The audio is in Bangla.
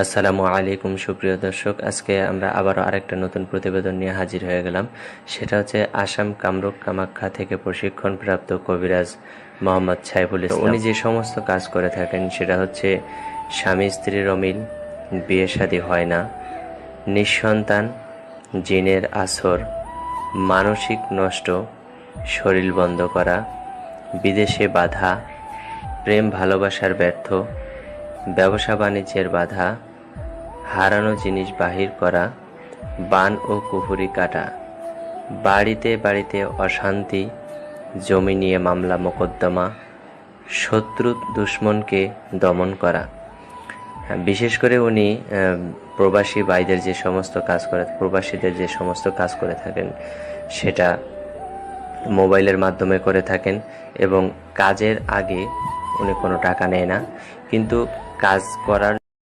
আসসালামু আলাইকুম সুপ্রিয় দর্শক, আজকে আমরা আবারও আরেকটা নতুন প্রতিবেদন নিয়ে হাজির হয়ে গেলাম। সেটা হচ্ছে আসাম কামরূপ কামাখ্যা থেকে প্রশিক্ষণপ্রাপ্ত কবিরাজ মোহাম্মদ সাইফুল ইসলাম। উনি যে সমস্ত কাজ করে থাকেন সেটা হচ্ছে স্বামী স্ত্রীর অমিল, বিয়ে শাদী হয় না, নিঃসন্তান, জিনের আসর, মানসিক নষ্ট, শরীর বন্ধ করা, বিদেশে বাধা, প্রেম ভালোবাসার ব্যর্থ, ব্যবসা বাণিজ্যের বাধা, হারানো জিনিস বাহির করা, বান ও কুফুরি কাটা, বাড়িতে বাড়িতে অশান্তি, জমি নিয়ে মামলা মোকদ্দমা, শত্রু দুশ্মনকে দমন করা। বিশেষ করে উনি প্রবাসী ভাইদের যে সমস্ত কাজ করে, প্রবাসীদের যে সমস্ত কাজ করে থাকেন সেটা মোবাইলের মাধ্যমে করে থাকেন এবং কাজের আগে উনি কোনো টাকা নেয় না, কিন্তু কাজ করার